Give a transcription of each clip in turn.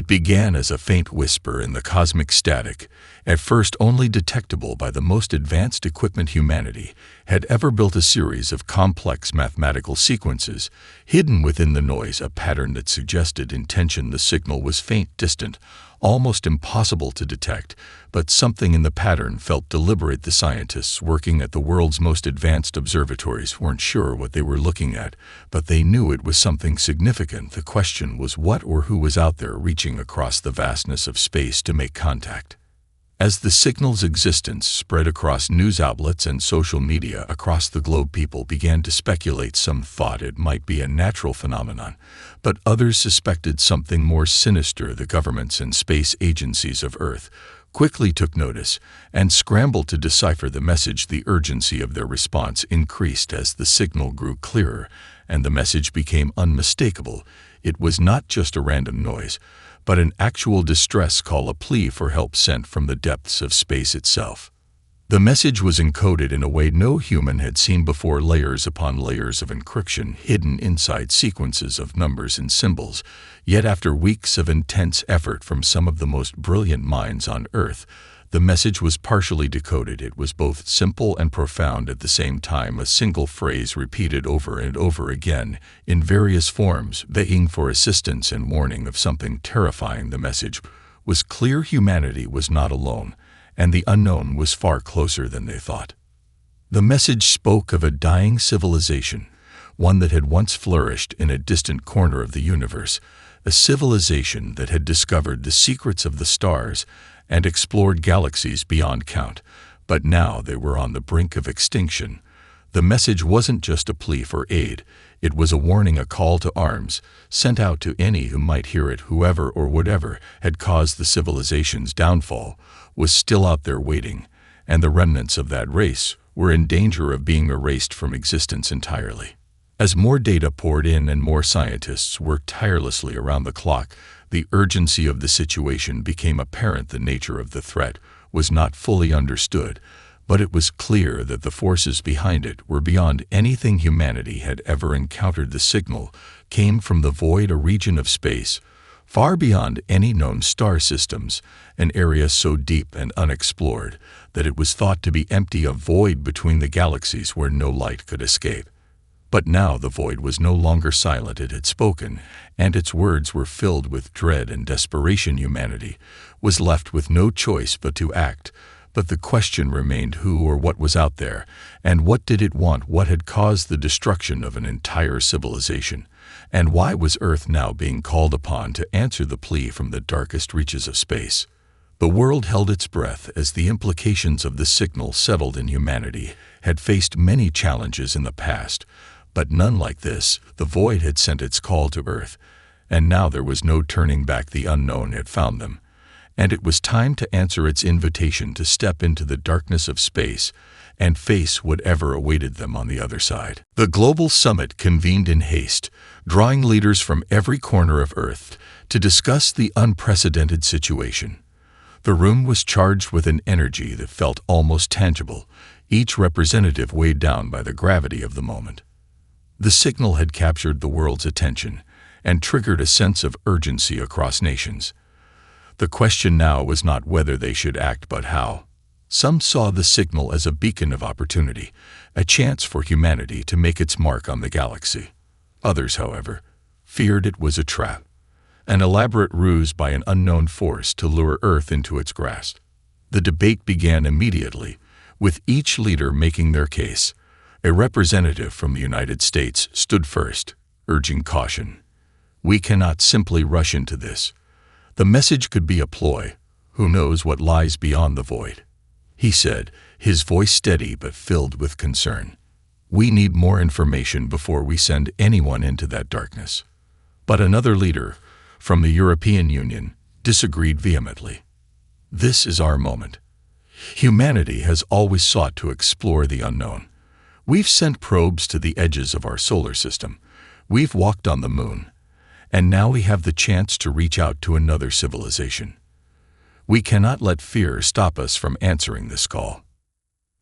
It began as a faint whisper in the cosmic static, at first only detectable by the most advanced equipment humanity had ever built. A series of complex mathematical sequences, hidden within the noise, a pattern that suggested intention. The signal was faint, distant, almost impossible to detect, but something in the pattern felt deliberate. The scientists working at the world's most advanced observatories weren't sure what they were looking at, but they knew it was something significant. The question was what or who was out there reaching across the vastness of space to make contact. As the signal's existence spread across news outlets and social media across the globe, people began to speculate. Some thought it might be a natural phenomenon, but others suspected something more sinister. The governments and space agencies of Earth quickly took notice and scrambled to decipher the message. The urgency of their response increased as the signal grew clearer and the message became unmistakable. It was not just a random noise, but an actual distress call, a plea for help sent from the depths of space itself. The message was encoded in a way no human had seen before, layers upon layers of encryption hidden inside sequences of numbers and symbols. Yet after weeks of intense effort from some of the most brilliant minds on Earth, the message was partially decoded. It was both simple and profound at the same time, a single phrase repeated over and over again in various forms, begging for assistance and warning of something terrifying. The message was clear: humanity was not alone, and the unknown was far closer than they thought. The message spoke of a dying civilization, one that had once flourished in a distant corner of the universe, a civilization that had discovered the secrets of the stars and explored galaxies beyond count, but now they were on the brink of extinction. The message wasn't just a plea for aid, it was a warning, a call to arms, sent out to any who might hear it. Whoever or whatever had caused the civilization's downfall was still out there waiting, and the remnants of that race were in danger of being erased from existence entirely. As more data poured in and more scientists worked tirelessly around the clock, the urgency of the situation became apparent. The nature of the threat was not fully understood, but it was clear that the forces behind it were beyond anything humanity had ever encountered. The signal came from the void, a region of space far beyond any known star systems, an area so deep and unexplored that it was thought to be empty, a void between the galaxies where no light could escape. But now the void was no longer silent. It had spoken, and its words were filled with dread and desperation. Humanity was left with no choice but to act. But the question remained: who or what was out there, and what did it want? What had caused the destruction of an entire civilization? And why was Earth now being called upon to answer the plea from the darkest reaches of space? The world held its breath as the implications of the signal settled in. Humanity had faced many challenges in the past, but none like this. The void had sent its call to Earth, and now there was no turning back. The unknown had found them, and it was time to answer its invitation to step into the darkness of space and face whatever awaited them on the other side. The global summit convened in haste, drawing leaders from every corner of Earth to discuss the unprecedented situation. The room was charged with an energy that felt almost tangible, each representative weighed down by the gravity of the moment. The signal had captured the world's attention and triggered a sense of urgency across nations. The question now was not whether they should act, but how. Some saw the signal as a beacon of opportunity, a chance for humanity to make its mark on the galaxy. Others, however, feared it was a trap, an elaborate ruse by an unknown force to lure Earth into its grasp. The debate began immediately, with each leader making their case. A representative from the United States stood first, urging caution. We cannot simply rush into this. The message could be a ploy. Who knows what lies beyond the void? He said, his voice steady but filled with concern. We need more information before we send anyone into that darkness. But another leader, from the European Union, disagreed vehemently. This is our moment. Humanity has always sought to explore the unknown. We've sent probes to the edges of our solar system. We've walked on the moon. And now we have the chance to reach out to another civilization. We cannot let fear stop us from answering this call.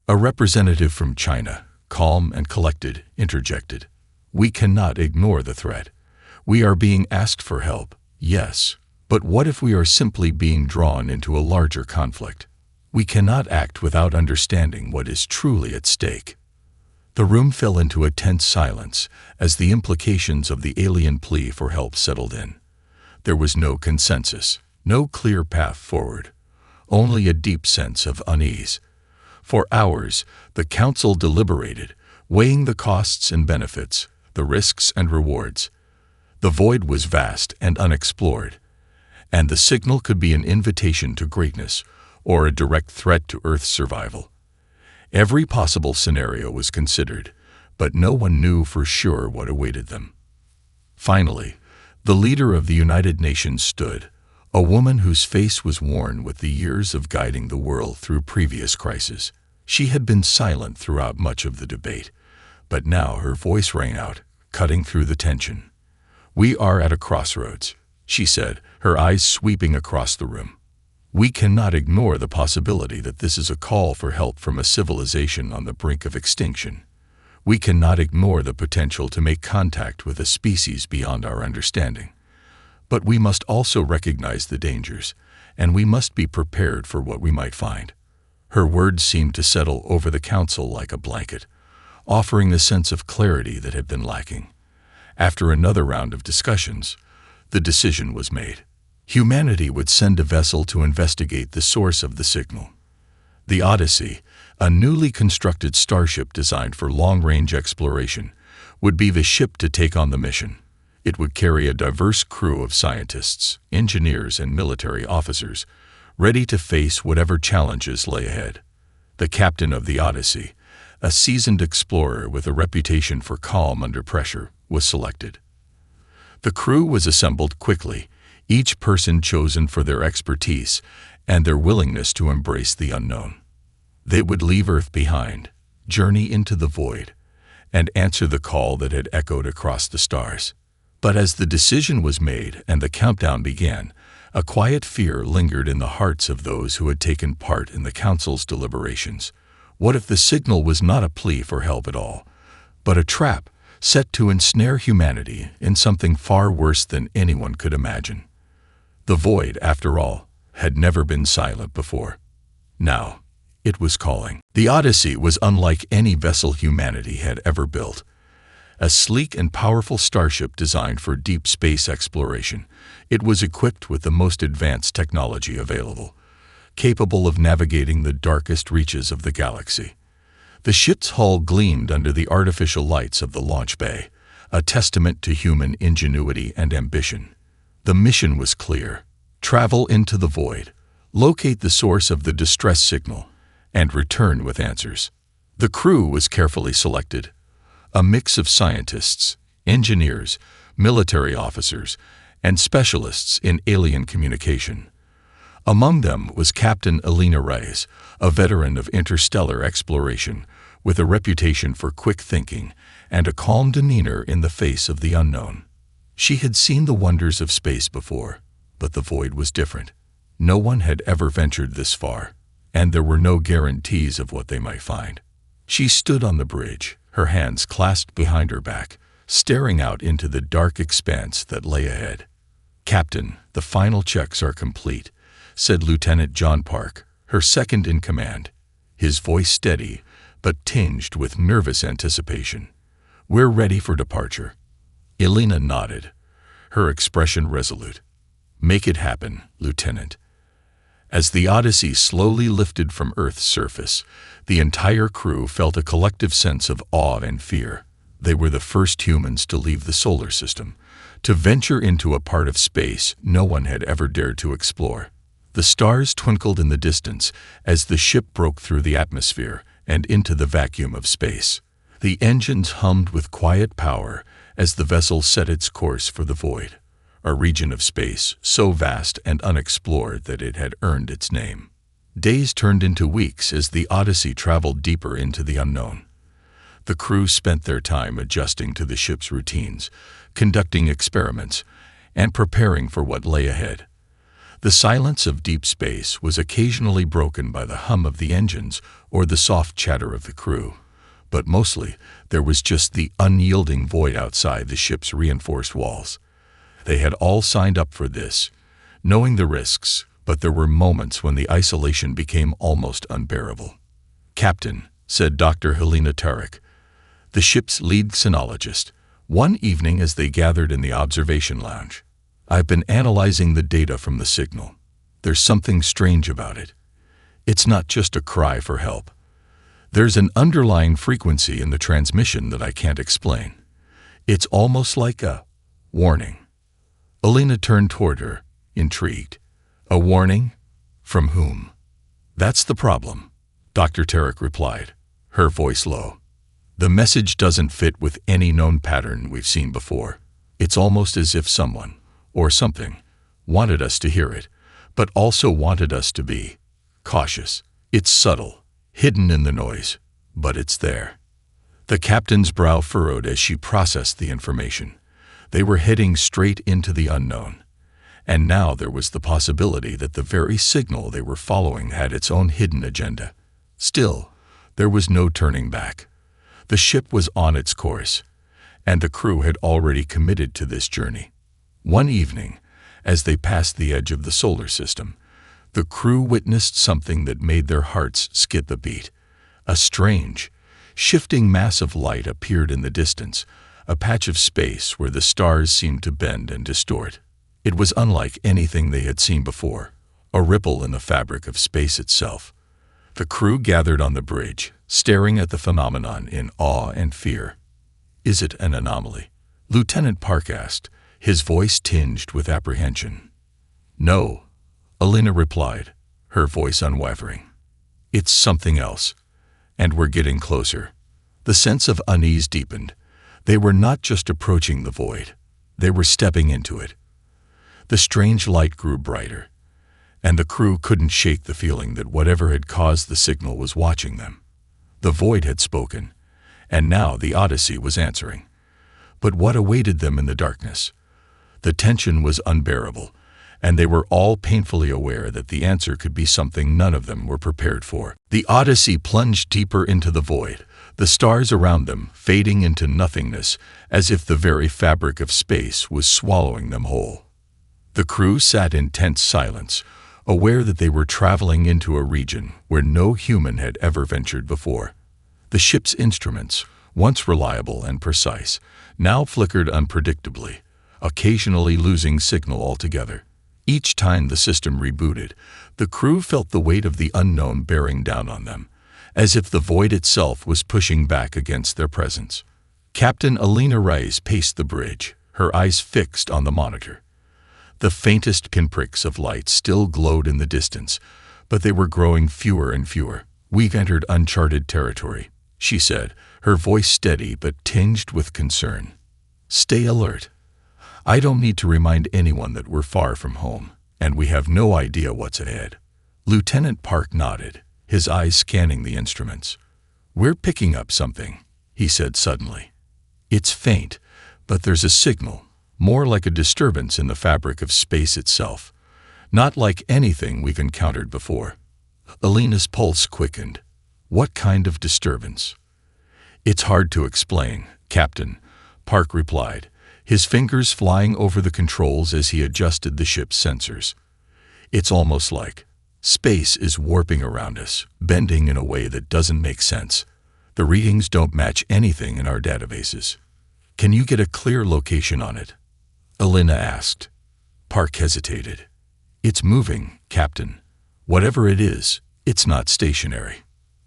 A representative from China, calm and collected, interjected. We cannot ignore the threat. We are being asked for help, yes, But what if we are simply being drawn into a larger conflict? We cannot act without understanding what is truly at stake. The room fell into a tense silence as the implications of the alien plea for help settled in. There was no consensus, no clear path forward, only a deep sense of unease. For hours, the council deliberated, weighing the costs and benefits, the risks and rewards. The void was vast and unexplored, and the signal could be an invitation to greatness or a direct threat to Earth's survival. Every possible scenario was considered, but no one knew for sure what awaited them. Finally, the leader of the United Nations stood, a woman whose face was worn with the years of guiding the world through previous crises. She had been silent throughout much of the debate, but now her voice rang out, cutting through the tension. "We are at a crossroads," she said, her eyes sweeping across the room. "We cannot ignore the possibility that this is a call for help from a civilization on the brink of extinction. We cannot ignore the potential to make contact with a species beyond our understanding. But we must also recognize the dangers, and we must be prepared for what we might find." Her words seemed to settle over the council like a blanket, offering the sense of clarity that had been lacking. After another round of discussions, the decision was made. Humanity would send a vessel to investigate the source of the signal. The Odyssey, a newly constructed starship designed for long-range exploration, would be the ship to take on the mission. It would carry a diverse crew of scientists, engineers, and military officers, ready to face whatever challenges lay ahead. The captain of the Odyssey, a seasoned explorer with a reputation for calm under pressure, was selected. The crew was assembled quickly, each person chosen for their expertise and their willingness to embrace the unknown. They would leave Earth behind, journey into the void, and answer the call that had echoed across the stars. But as the decision was made and the countdown began, a quiet fear lingered in the hearts of those who had taken part in the council's deliberations. What if the signal was not a plea for help at all, but a trap set to ensnare humanity in something far worse than anyone could imagine? The void, after all, had never been silent before. Now, it was calling. The Odyssey was unlike any vessel humanity had ever built. A sleek and powerful starship designed for deep space exploration, it was equipped with the most advanced technology available, capable of navigating the darkest reaches of the galaxy. The ship's hull gleamed under the artificial lights of the launch bay, a testament to human ingenuity and ambition. The mission was clear: travel into the void, locate the source of the distress signal, and return with answers. The crew was carefully selected, a mix of scientists, engineers, military officers, and specialists in alien communication. Among them was Captain Elena Reyes, a veteran of interstellar exploration, with a reputation for quick thinking and a calm demeanor in the face of the unknown. She had seen the wonders of space before, but the void was different. No one had ever ventured this far, and there were no guarantees of what they might find. She stood on the bridge, her hands clasped behind her back, staring out into the dark expanse that lay ahead. "Captain, the final checks are complete," said Lieutenant John Park, her second in command, his voice steady but tinged with nervous anticipation. "We're ready for departure." Elena nodded, her expression resolute. "Make it happen, Lieutenant." As the Odyssey slowly lifted from Earth's surface, the entire crew felt a collective sense of awe and fear. They were the first humans to leave the solar system, to venture into a part of space no one had ever dared to explore. The stars twinkled in the distance as the ship broke through the atmosphere and into the vacuum of space. The engines hummed with quiet power as the vessel set its course for the void, a region of space so vast and unexplored that it had earned its name. Days turned into weeks as the Odyssey traveled deeper into the unknown. The crew spent their time adjusting to the ship's routines, conducting experiments, and preparing for what lay ahead. The silence of deep space was occasionally broken by the hum of the engines or the soft chatter of the crew, but mostly there was just the unyielding void outside the ship's reinforced walls. They had all signed up for this, knowing the risks, but there were moments when the isolation became almost unbearable. "Captain," said Dr. Helena Tarek, the ship's lead xenologist, one evening as they gathered in the observation lounge, "I've been analyzing the data from the signal. There's something strange about it. It's not just a cry for help. There's an underlying frequency in the transmission that I can't explain. It's almost like a warning." Elena turned toward her, intrigued. "A warning? From whom?" "That's the problem," Dr. Tarek replied, her voice low. "The message doesn't fit with any known pattern we've seen before. It's almost as if someone, or something, wanted us to hear it, but also wanted us to be cautious. It's subtle, hidden in the noise, but it's there." The captain's brow furrowed as she processed the information. They were heading straight into the unknown. And now there was the possibility that the very signal they were following had its own hidden agenda. Still, there was no turning back. The ship was on its course, and the crew had already committed to this journey. One evening, as they passed the edge of the solar system, the crew witnessed something that made their hearts skip a beat. A strange, shifting mass of light appeared in the distance, a patch of space where the stars seemed to bend and distort. It was unlike anything they had seen before, a ripple in the fabric of space itself. The crew gathered on the bridge, staring at the phenomenon in awe and fear. "Is it an anomaly?" Lieutenant Park asked, his voice tinged with apprehension. "No," Elena replied, her voice unwavering. "It's something else, and we're getting closer." The sense of unease deepened. They were not just approaching the void, they were stepping into it. The strange light grew brighter, and the crew couldn't shake the feeling that whatever had caused the signal was watching them. The void had spoken, and now the Odyssey was answering. But what awaited them in the darkness? The tension was unbearable, and they were all painfully aware that the answer could be something none of them were prepared for. The Odyssey plunged deeper into the void, the stars around them fading into nothingness as if the very fabric of space was swallowing them whole. The crew sat in tense silence, aware that they were traveling into a region where no human had ever ventured before. The ship's instruments, once reliable and precise, now flickered unpredictably, occasionally losing signal altogether. Each time the system rebooted, the crew felt the weight of the unknown bearing down on them, as if the void itself was pushing back against their presence. Captain Elena Rice paced the bridge, her eyes fixed on the monitor. The faintest pinpricks of light still glowed in the distance, but they were growing fewer and fewer. "We've entered uncharted territory," she said, her voice steady but tinged with concern. "Stay alert. I don't need to remind anyone that we're far from home, and we have no idea what's ahead." Lieutenant Park nodded, his eyes scanning the instruments. "We're picking up something," he said suddenly. "It's faint, but there's a signal, more like a disturbance in the fabric of space itself, not like anything we've encountered before." Elena's pulse quickened. "What kind of disturbance?" "It's hard to explain, Captain," Park replied, his fingers flying over the controls as he adjusted the ship's sensors. "It's almost like space is warping around us, bending in a way that doesn't make sense. The readings don't match anything in our databases." "Can you get a clear location on it?" Elena asked. Park hesitated. "It's moving, Captain. Whatever it is, it's not stationary."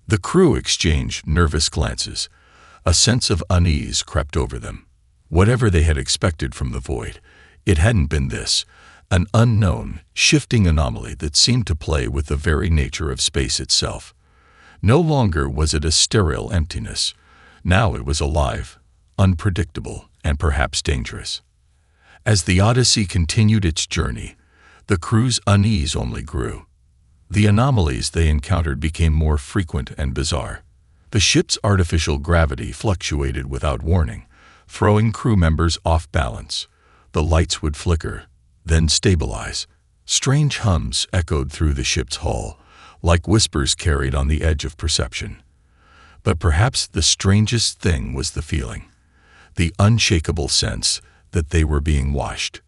The crew exchanged nervous glances. A sense of unease crept over them. Whatever they had expected from the void, it hadn't been this, an unknown, shifting anomaly that seemed to play with the very nature of space itself. No longer was it a sterile emptiness. Now it was alive, unpredictable, and perhaps dangerous. As the Odyssey continued its journey, the crew's unease only grew. The anomalies they encountered became more frequent and bizarre. The ship's artificial gravity fluctuated without warning, throwing crew members off balance. The lights would flicker, then stabilize. Strange hums echoed through the ship's hull, like whispers carried on the edge of perception. But perhaps the strangest thing was the feeling, the unshakable sense that they were being watched.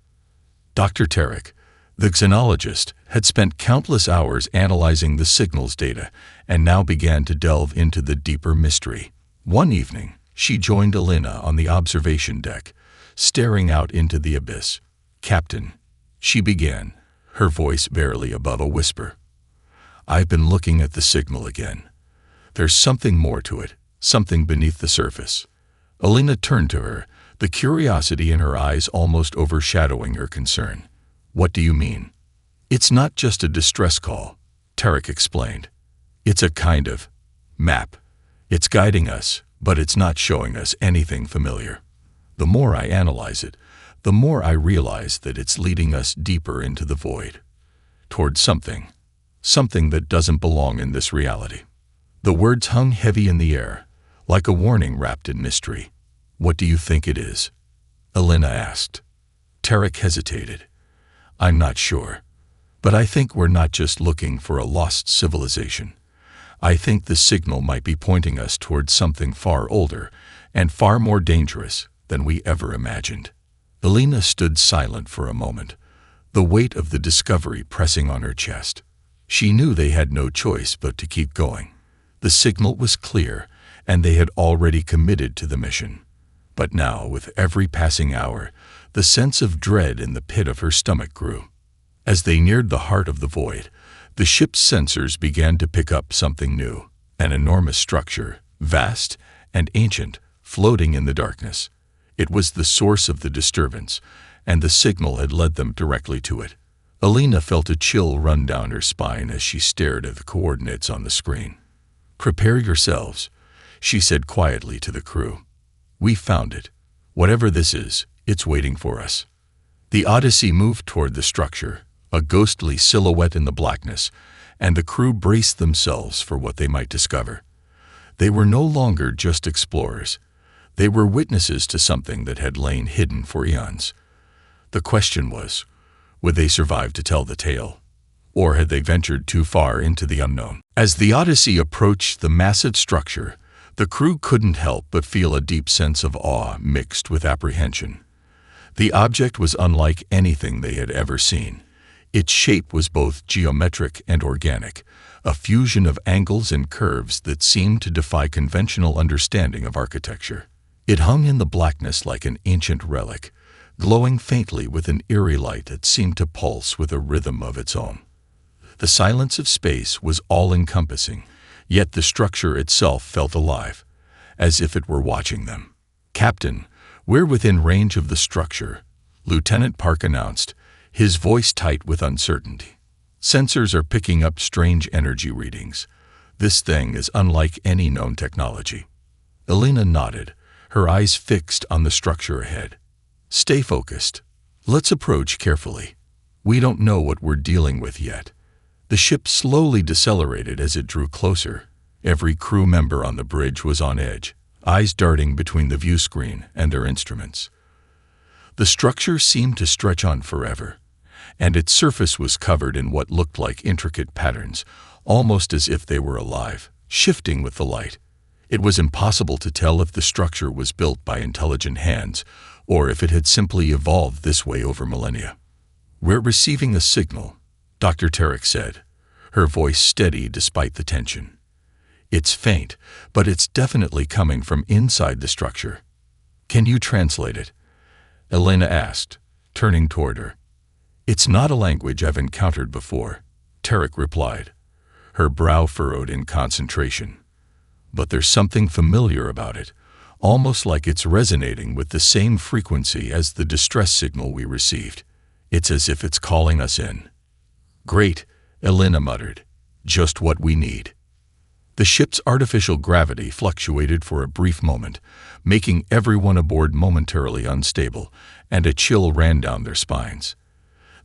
"Dr. Tarek," The xenologist had spent countless hours analyzing the signal's data and now began to delve into the deeper mystery. One evening, she joined Elena on the observation deck, staring out into the abyss. "Captain," she began, her voice barely above a whisper. "I've been looking at the signal again. There's something more to it, something beneath the surface." Elena turned to her, the curiosity in her eyes almost overshadowing her concern. "What do you mean?" "It's not just a distress call," Tarek explained. "It's a kind of map. It's guiding us, but it's not showing us anything familiar. The more I analyze it, the more I realize that it's leading us deeper into the void, toward something that doesn't belong in this reality." The words hung heavy in the air, like a warning wrapped in mystery. "What do you think it is?" Elena asked. Tarek hesitated. "I'm not sure, but I think we're not just looking for a lost civilization. I think the signal might be pointing us towards something far older and far more dangerous than we ever imagined." Elena stood silent for a moment, the weight of the discovery pressing on her chest. She knew they had no choice but to keep going. The signal was clear, and they had already committed to the mission. But now, with every passing hour, the sense of dread in the pit of her stomach grew. As they neared the heart of the void, the ship's sensors began to pick up something new, an enormous structure, vast and ancient, floating in the darkness. It was the source of the disturbance, and the signal had led them directly to it. Elena felt a chill run down her spine as she stared at the coordinates on the screen. "Prepare yourselves," she said quietly to the crew. "We found it. Whatever this is, it's waiting for us." The Odyssey moved toward the structure, a ghostly silhouette in the blackness, and the crew braced themselves for what they might discover. They were no longer just explorers. They were witnesses to something that had lain hidden for eons. The question was, would they survive to tell the tale? Or had they ventured too far into the unknown? As the Odyssey approached the massive structure, the crew couldn't help but feel a deep sense of awe mixed with apprehension. The object was unlike anything they had ever seen. Its shape was both geometric and organic, a fusion of angles and curves that seemed to defy conventional understanding of architecture. It hung in the blackness like an ancient relic, glowing faintly with an eerie light that seemed to pulse with a rhythm of its own. The silence of space was all-encompassing, yet the structure itself felt alive, as if it were watching them. "Captain, we're within range of the structure," Lieutenant Park announced, his voice tight with uncertainty. "Sensors are picking up strange energy readings. This thing is unlike any known technology." Elena nodded, her eyes fixed on the structure ahead. "Stay focused. Let's approach carefully. We don't know what we're dealing with yet." The ship slowly decelerated as it drew closer. Every crew member on the bridge was on edge, eyes darting between the view screen and their instruments. The structure seemed to stretch on forever, and its surface was covered in what looked like intricate patterns, almost as if they were alive, shifting with the light. It was impossible to tell if the structure was built by intelligent hands or if it had simply evolved this way over millennia. "We're receiving a signal," Dr. Tarek said, her voice steady despite the tension. "It's faint, but it's definitely coming from inside the structure." "Can you translate it?" Elena asked, turning toward her. "It's not a language I've encountered before," Tarek replied, her brow furrowed in concentration. "But there's something familiar about it, almost like it's resonating with the same frequency as the distress signal we received. It's as if it's calling us in." "Great," Elena muttered. "Just what we need." The ship's artificial gravity fluctuated for a brief moment, making everyone aboard momentarily unstable, and a chill ran down their spines.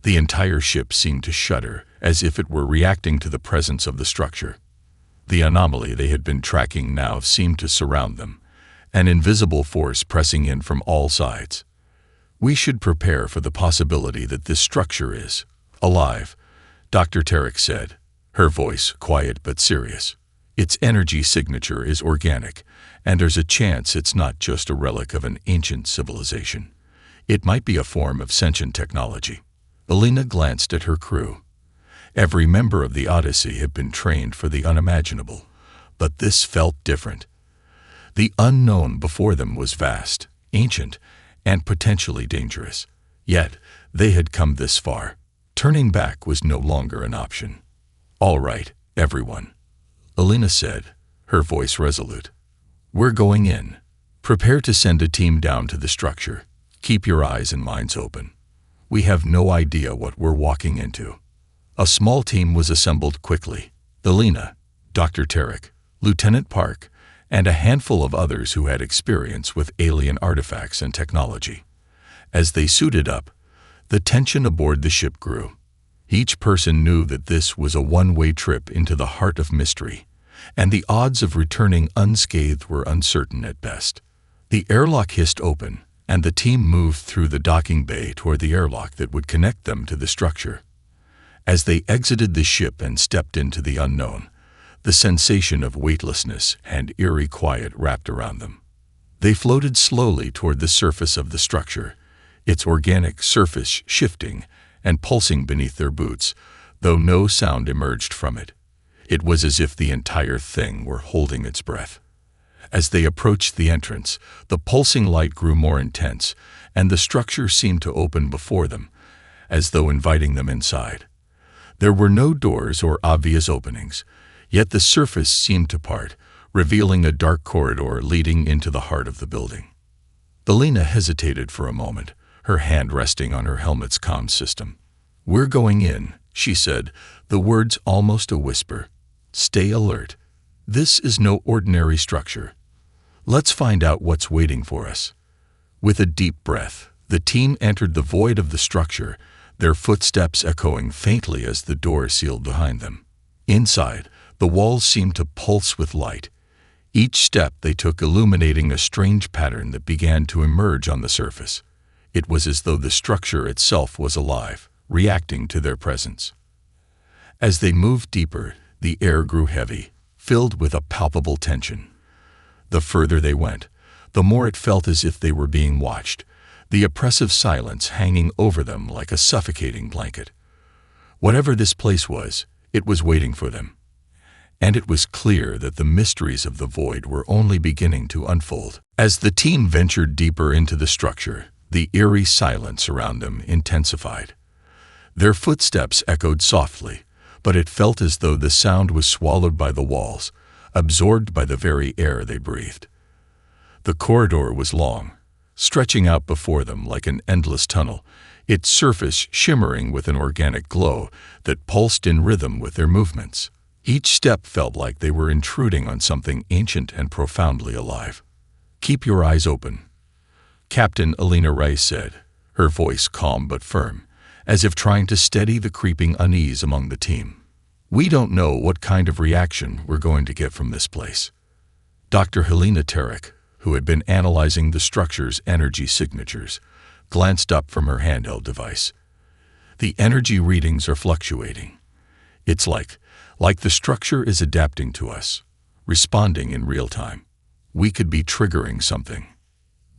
The entire ship seemed to shudder, as if it were reacting to the presence of the structure. The anomaly they had been tracking now seemed to surround them, an invisible force pressing in from all sides. "We should prepare for the possibility that this structure is alive," Dr. Tarek said, her voice quiet but serious. "Its energy signature is organic, and there's a chance it's not just a relic of an ancient civilization. It might be a form of sentient technology." Alina glanced at her crew. Every member of the Odyssey had been trained for the unimaginable, but this felt different. The unknown before them was vast, ancient, and potentially dangerous. Yet, they had come this far. Turning back was no longer an option. "All right, everyone," Alina said, her voice resolute. "We're going in. Prepare to send a team down to the structure. Keep your eyes and minds open. We have no idea what we're walking into." A small team was assembled quickly. Alina, Dr. Tarek, Lieutenant Park, and a handful of others who had experience with alien artifacts and technology. As they suited up, the tension aboard the ship grew. Each person knew that this was a one-way trip into the heart of mystery, and the odds of returning unscathed were uncertain at best. The airlock hissed open, and the team moved through the docking bay toward the airlock that would connect them to the structure. As they exited the ship and stepped into the unknown, the sensation of weightlessness and eerie quiet wrapped around them. They floated slowly toward the surface of the structure, its organic surface shifting and pulsing beneath their boots, though no sound emerged from it. It was as if the entire thing were holding its breath. As they approached the entrance, the pulsing light grew more intense, and the structure seemed to open before them, as though inviting them inside. There were no doors or obvious openings, yet the surface seemed to part, revealing a dark corridor leading into the heart of the building. Alina hesitated for a moment, her hand resting on her helmet's comm system. "We're going in," she said, the words almost a whisper. "Stay alert. This is no ordinary structure. Let's find out what's waiting for us." With a deep breath, the team entered the void of the structure, their footsteps echoing faintly as the door sealed behind them. Inside, the walls seemed to pulse with light, each step they took illuminating a strange pattern that began to emerge on the surface. It was as though the structure itself was alive, reacting to their presence. As they moved deeper, the air grew heavy, filled with a palpable tension. The further they went, the more it felt as if they were being watched, the oppressive silence hanging over them like a suffocating blanket. Whatever this place was, it was waiting for them. And it was clear that the mysteries of the void were only beginning to unfold. As the team ventured deeper into the structure, the eerie silence around them intensified. Their footsteps echoed softly, but it felt as though the sound was swallowed by the walls, absorbed by the very air they breathed. The corridor was long, stretching out before them like an endless tunnel, its surface shimmering with an organic glow that pulsed in rhythm with their movements. Each step felt like they were intruding on something ancient and profoundly alive. "Keep your eyes open," Captain Alina Rice said, her voice calm but firm, as if trying to steady the creeping unease among the team. "We don't know what kind of reaction we're going to get from this place." Dr. Helena Tarek, who had been analyzing the structure's energy signatures, glanced up from her handheld device. "The energy readings are fluctuating. It's like the structure is adapting to us, responding in real time. We could be triggering something."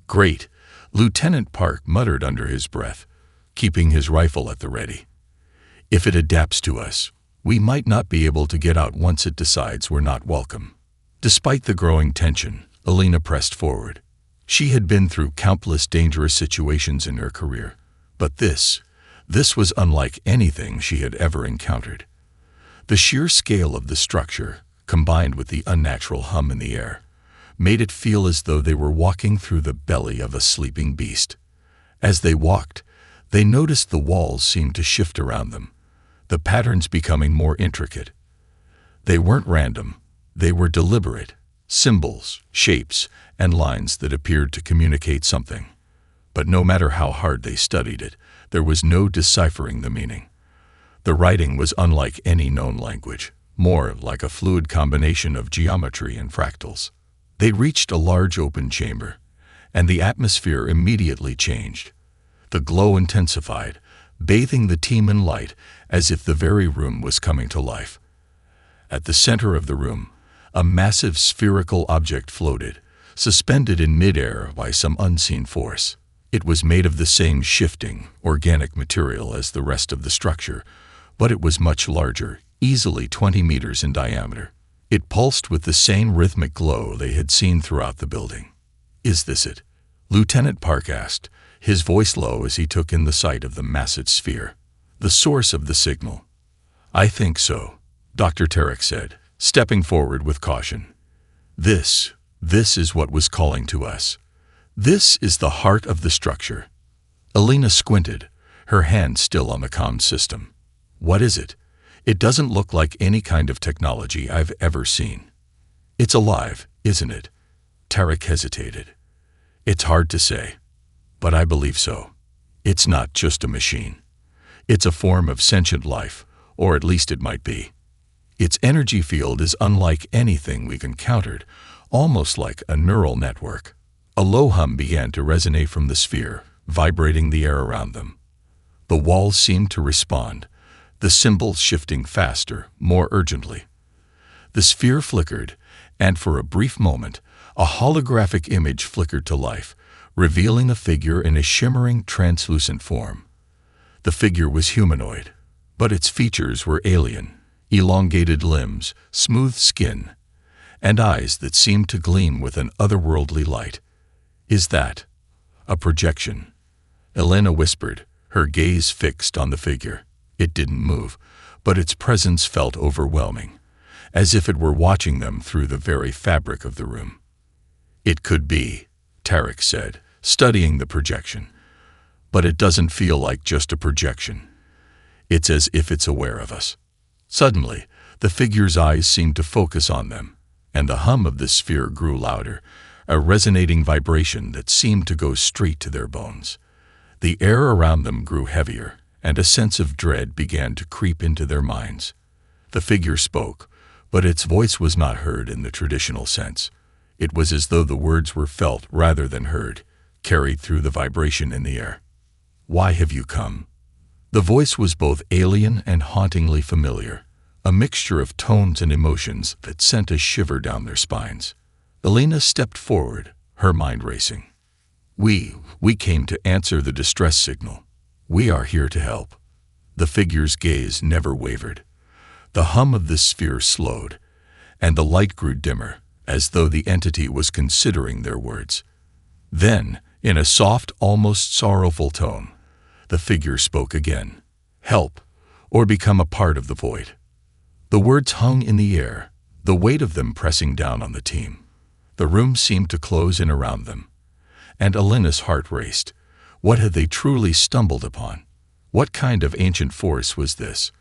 "Great," Lieutenant Park muttered under his breath, keeping his rifle at the ready. "If it adapts to us, we might not be able to get out once it decides we're not welcome." Despite the growing tension, Alina pressed forward. She had been through countless dangerous situations in her career, but this was unlike anything she had ever encountered. The sheer scale of the structure, combined with the unnatural hum in the air, made it feel as though they were walking through the belly of a sleeping beast. As they walked, they noticed the walls seemed to shift around them, the patterns becoming more intricate. They weren't random, they were deliberate, symbols, shapes, and lines that appeared to communicate something. But no matter how hard they studied it, there was no deciphering the meaning. The writing was unlike any known language, more like a fluid combination of geometry and fractals. They reached a large open chamber, and the atmosphere immediately changed. The glow intensified, bathing the team in light as if the very room was coming to life. At the center of the room, a massive spherical object floated, suspended in midair by some unseen force. It was made of the same shifting, organic material as the rest of the structure, but it was much larger, easily 20 meters in diameter. It pulsed with the same rhythmic glow they had seen throughout the building. "Is this it?" Lieutenant Park asked, his voice low as he took in the sight of the massive sphere. "The source of the signal." "I think so," Dr. Tarek said, stepping forward with caution. This is what was calling to us. This is the heart of the structure." Elena squinted, her hand still on the comm system. "What is it? It doesn't look like any kind of technology I've ever seen." "It's alive, isn't it?" Tarek hesitated. "It's hard to say, but I believe so. It's not just a machine. It's a form of sentient life, or at least it might be. Its energy field is unlike anything we've encountered, almost like a neural network." A low hum began to resonate from the sphere, vibrating the air around them. The walls seemed to respond, the symbols shifting faster, more urgently. The sphere flickered, and for a brief moment, a holographic image flickered to life, revealing a figure in a shimmering, translucent form. The figure was humanoid, but its features were alien: elongated limbs, smooth skin, and eyes that seemed to gleam with an otherworldly light. "Is that a projection?" Elena whispered, her gaze fixed on the figure. It didn't move, but its presence felt overwhelming, as if it were watching them through the very fabric of the room. "It could be," Tarek said, studying the projection. "But it doesn't feel like just a projection. It's as if it's aware of us." Suddenly, the figure's eyes seemed to focus on them, and the hum of the sphere grew louder, a resonating vibration that seemed to go straight to their bones. The air around them grew heavier, and a sense of dread began to creep into their minds. The figure spoke, but its voice was not heard in the traditional sense. It was as though the words were felt rather than heard, carried through the vibration in the air. "Why have you come?" The voice was both alien and hauntingly familiar, a mixture of tones and emotions that sent a shiver down their spines. Elena stepped forward, her mind racing. We came to answer the distress signal. We are here to help." The figure's gaze never wavered. The hum of the sphere slowed, and the light grew dimmer, as though the entity was considering their words. Then, in a soft, almost sorrowful tone, the figure spoke again. "Help, or become a part of the void." The words hung in the air, the weight of them pressing down on the team. The room seemed to close in around them, and Elena's heart raced. What had they truly stumbled upon? What kind of ancient force was this?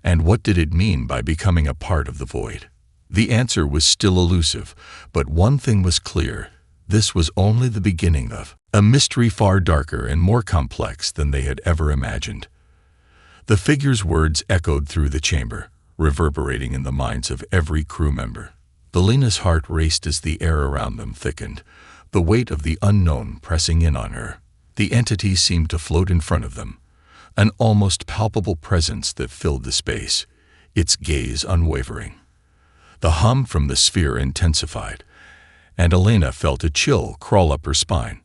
And what did it mean by becoming a part of the void? The answer was still elusive, but one thing was clear: this was only the beginning of a mystery far darker and more complex than they had ever imagined. The figure's words echoed through the chamber, reverberating in the minds of every crew member. Elena's heart raced as the air around them thickened, the weight of the unknown pressing in on her. The entity seemed to float in front of them, an almost palpable presence that filled the space, its gaze unwavering. The hum from the sphere intensified, and Elena felt a chill crawl up her spine.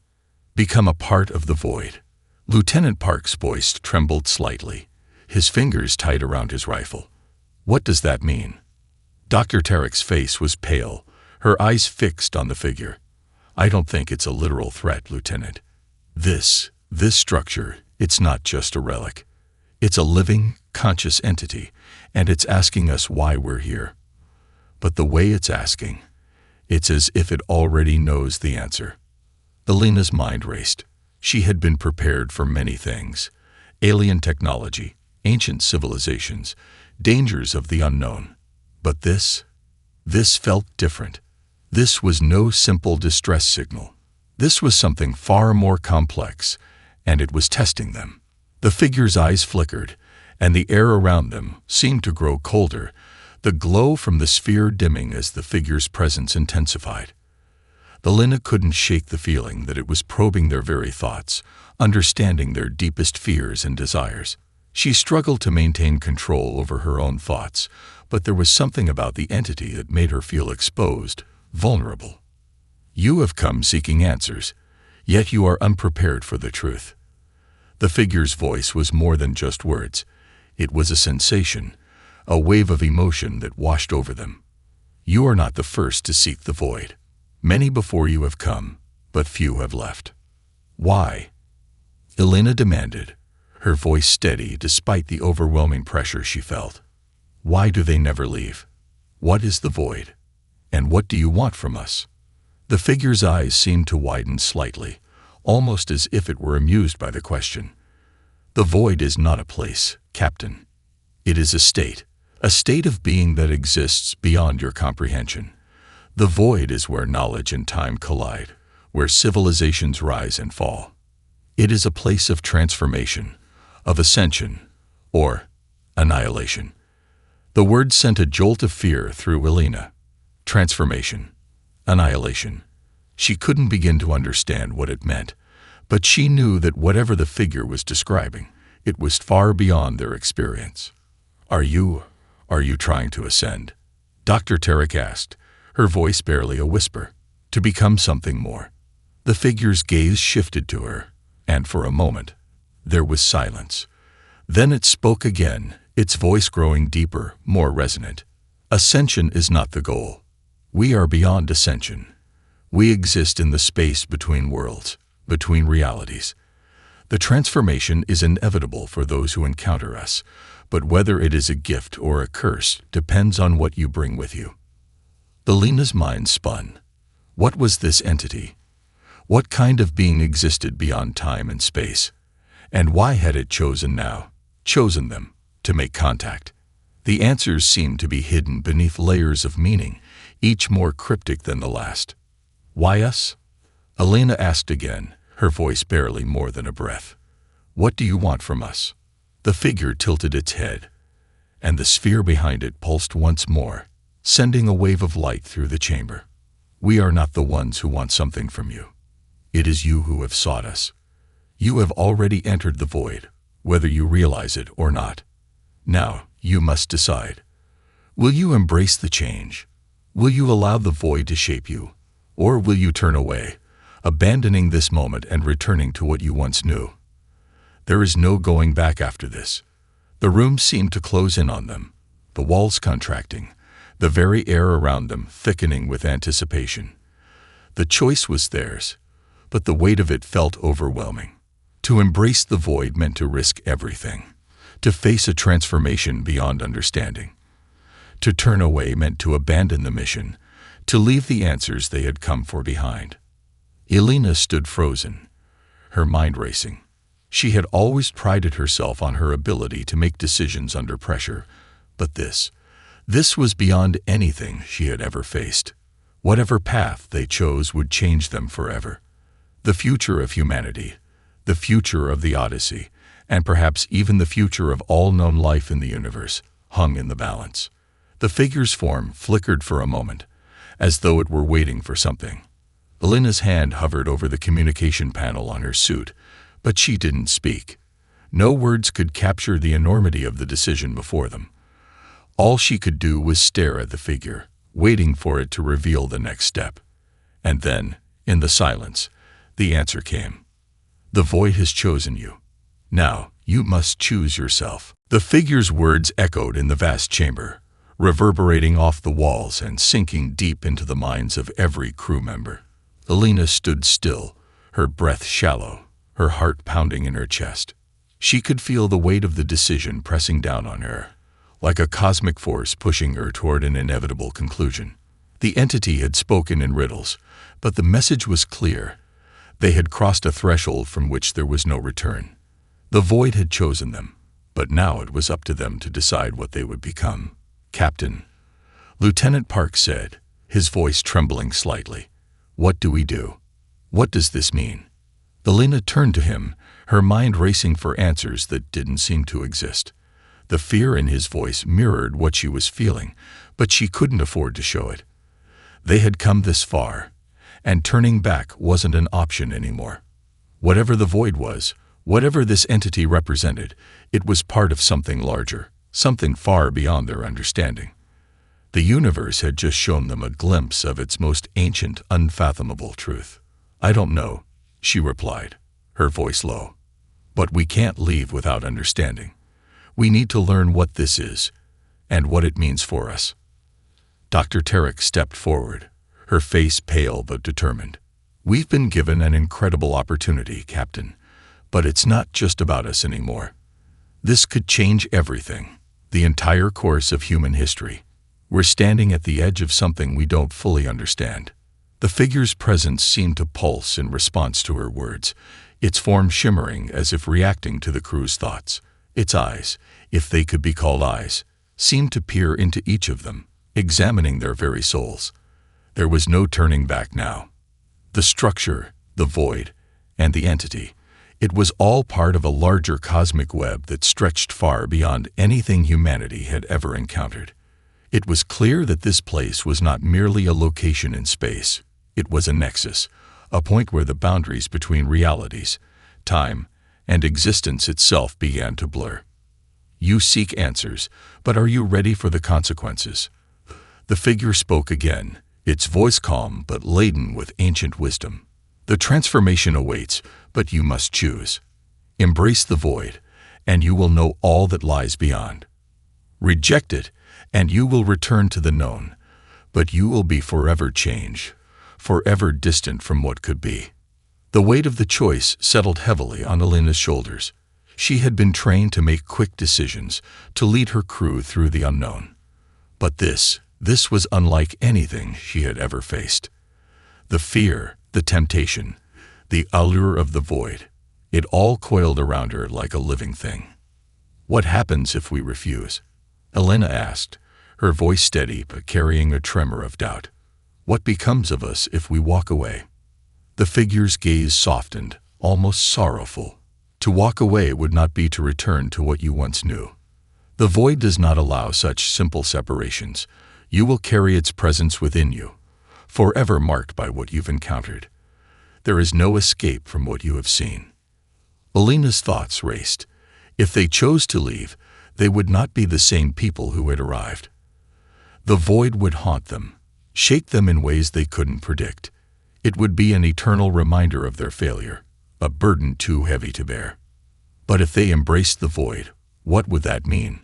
"Become a part of the void." Lieutenant Park's voice trembled slightly, his fingers tight around his rifle. "What does that mean?" Dr. Tarek's face was pale, her eyes fixed on the figure. "I don't think it's a literal threat, Lieutenant. This structure, it's not just a relic. It's a living, conscious entity, and it's asking us why we're here. But the way it's asking, it's as if it already knows the answer." Elena's mind raced. She had been prepared for many things: alien technology, ancient civilizations, dangers of the unknown. But this felt different. This was no simple distress signal. This was something far more complex, and it was testing them. The figure's eyes flickered, and the air around them seemed to grow colder, the glow from the sphere dimming as the figure's presence intensified. Elena couldn't shake the feeling that it was probing their very thoughts, understanding their deepest fears and desires. She struggled to maintain control over her own thoughts, but there was something about the entity that made her feel exposed, vulnerable. "You have come seeking answers. Yet you are unprepared for the truth. The figure's voice was more than just words. It was a sensation, a wave of emotion that washed over them. You are not the first to seek the void. Many before you have come, but few have left. Why? Elena demanded, her voice steady despite the overwhelming pressure she felt. Why do they never leave? What is the void? And what do you want from us? The figure's eyes seemed to widen slightly, almost as if it were amused by the question. The void is not a place, Captain. It is a state of being that exists beyond your comprehension. The void is where knowledge and time collide, where civilizations rise and fall. It is a place of transformation, of ascension, or annihilation. The word sent a jolt of fear through Elena. Transformation, annihilation. She couldn't begin to understand what it meant, but she knew that whatever the figure was describing, it was far beyond their experience. Are you trying to ascend? Dr. Tarek asked, her voice barely a whisper. To become something more. The figure's gaze shifted to her, and for a moment, there was silence. Then it spoke again, its voice growing deeper, more resonant. Ascension is not the goal. We are beyond ascension. We exist in the space between worlds, between realities. The transformation is inevitable for those who encounter us, but whether it is a gift or a curse depends on what you bring with you. Elena's mind spun. What was this entity? What kind of being existed beyond time and space? And why had it chosen them, to make contact? The answers seemed to be hidden beneath layers of meaning, each more cryptic than the last. Why us? Elena asked again, her voice barely more than a breath. What do you want from us? The figure tilted its head, and the sphere behind it pulsed once more, sending a wave of light through the chamber. We are not the ones who want something from you. It is you who have sought us. You have already entered the void, whether you realize it or not. Now, you must decide. Will you embrace the change? Will you allow the void to shape you? Or will you turn away, abandoning this moment and returning to what you once knew? There is no going back after this. The room seemed to close in on them, the walls contracting, the very air around them thickening with anticipation. The choice was theirs, but the weight of it felt overwhelming. To embrace the void meant to risk everything, to face a transformation beyond understanding. To turn away meant to abandon the mission, to leave the answers they had come for behind. Elena stood frozen, her mind racing. She had always prided herself on her ability to make decisions under pressure, but this was beyond anything she had ever faced. Whatever path they chose would change them forever. The future of humanity, the future of the Odyssey, and perhaps even the future of all known life in the universe, hung in the balance. The figure's form flickered for a moment, as though it were waiting for something. Elena's hand hovered over the communication panel on her suit, but she didn't speak. No words could capture the enormity of the decision before them. All she could do was stare at the figure, waiting for it to reveal the next step. And then, in the silence, the answer came. The void has chosen you. Now, you must choose yourself. The figure's words echoed in the vast chamber, reverberating off the walls and sinking deep into the minds of every crew member. Elena stood still, her breath shallow, her heart pounding in her chest. She could feel the weight of the decision pressing down on her, like a cosmic force pushing her toward an inevitable conclusion. The entity had spoken in riddles, but the message was clear. They had crossed a threshold from which there was no return. The void had chosen them, but now it was up to them to decide what they would become. Captain, Lieutenant Park said, his voice trembling slightly. What do we do? What does this mean? Elena turned to him, her mind racing for answers that didn't seem to exist. The fear in his voice mirrored what she was feeling, but she couldn't afford to show it. They had come this far, and turning back wasn't an option anymore. Whatever the void was, whatever this entity represented, it was part of something larger, something far beyond their understanding. The universe had just shown them a glimpse of its most ancient, unfathomable truth. I don't know, she replied, her voice low. "But we can't leave without understanding. We need to learn what this is, and what it means for us." Dr. Tarek stepped forward, her face pale but determined. "We've been given an incredible opportunity, Captain, but it's not just about us anymore. This could change everything, the entire course of human history. We're standing at the edge of something we don't fully understand." The figure's presence seemed to pulse in response to her words, its form shimmering as if reacting to the crew's thoughts. Its eyes, if they could be called eyes, seemed to peer into each of them, examining their very souls. There was no turning back now. The structure, the void, and the entity, it was all part of a larger cosmic web that stretched far beyond anything humanity had ever encountered. It was clear that this place was not merely a location in space. It was a nexus, a point where the boundaries between realities, time, and existence itself began to blur. "You seek answers, but are you ready for the consequences?" The figure spoke again, its voice calm but laden with ancient wisdom. "The transformation awaits, but you must choose. Embrace the void, and you will know all that lies beyond. Reject it, and you will return to the known, but you will be forever changed, forever distant from what could be." The weight of the choice settled heavily on Alina's shoulders. She had been trained to make quick decisions, to lead her crew through the unknown. But this was unlike anything she had ever faced. The fear, the temptation, the allure of the void, it all coiled around her like a living thing. "What happens if we refuse?" Alina asked, her voice steady but carrying a tremor of doubt. "What becomes of us if we walk away?" The figure's gaze softened, almost sorrowful. "To walk away would not be to return to what you once knew. The void does not allow such simple separations. You will carry its presence within you, forever marked by what you've encountered. There is no escape from what you have seen." Alina's thoughts raced. If they chose to leave, they would not be the same people who had arrived. The void would haunt them, shake them in ways they couldn't predict. It would be an eternal reminder of their failure, a burden too heavy to bear. But if they embraced the void, what would that mean?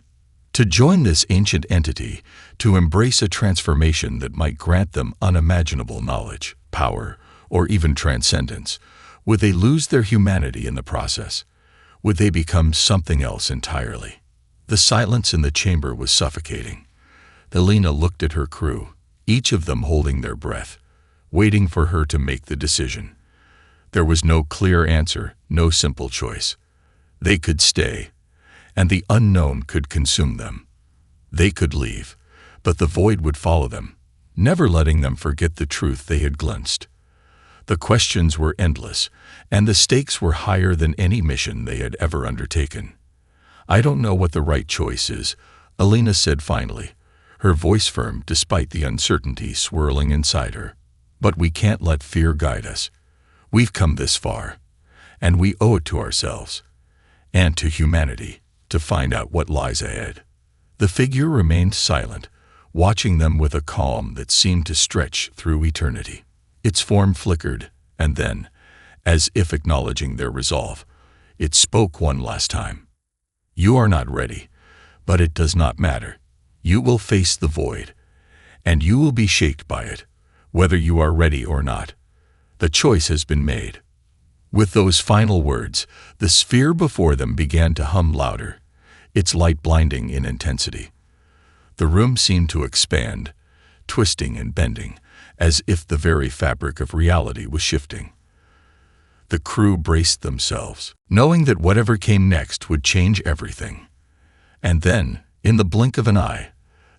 To join this ancient entity, to embrace a transformation that might grant them unimaginable knowledge, power, or even transcendence, would they lose their humanity in the process? Would they become something else entirely? The silence in the chamber was suffocating. Alina looked at her crew, each of them holding their breath, waiting for her to make the decision. There was no clear answer, no simple choice. They could stay, and the unknown could consume them. They could leave, but the void would follow them, never letting them forget the truth they had glimpsed. The questions were endless, and the stakes were higher than any mission they had ever undertaken. "I don't know what the right choice is," Alina said finally, her voice firm despite the uncertainty swirling inside her. "But we can't let fear guide us. We've come this far, and we owe it to ourselves, and to humanity, to find out what lies ahead." The figure remained silent, watching them with a calm that seemed to stretch through eternity. Its form flickered, and then, as if acknowledging their resolve, it spoke one last time. "You are not ready, but it does not matter. You will face the void, and you will be shaped by it, whether you are ready or not. The choice has been made." With those final words, the sphere before them began to hum louder, its light blinding in intensity. The room seemed to expand, twisting and bending, as if the very fabric of reality was shifting. The crew braced themselves, knowing that whatever came next would change everything. And then, in the blink of an eye,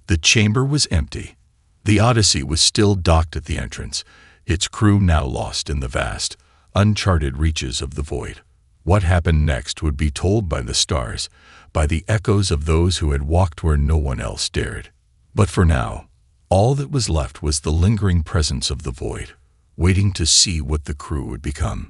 the chamber was empty. The Odyssey was still docked at the entrance, its crew now lost in the vast, uncharted reaches of the void. What happened next would be told by the stars, by the echoes of those who had walked where no one else dared. But for now, all that was left was the lingering presence of the void, waiting to see what the crew would become.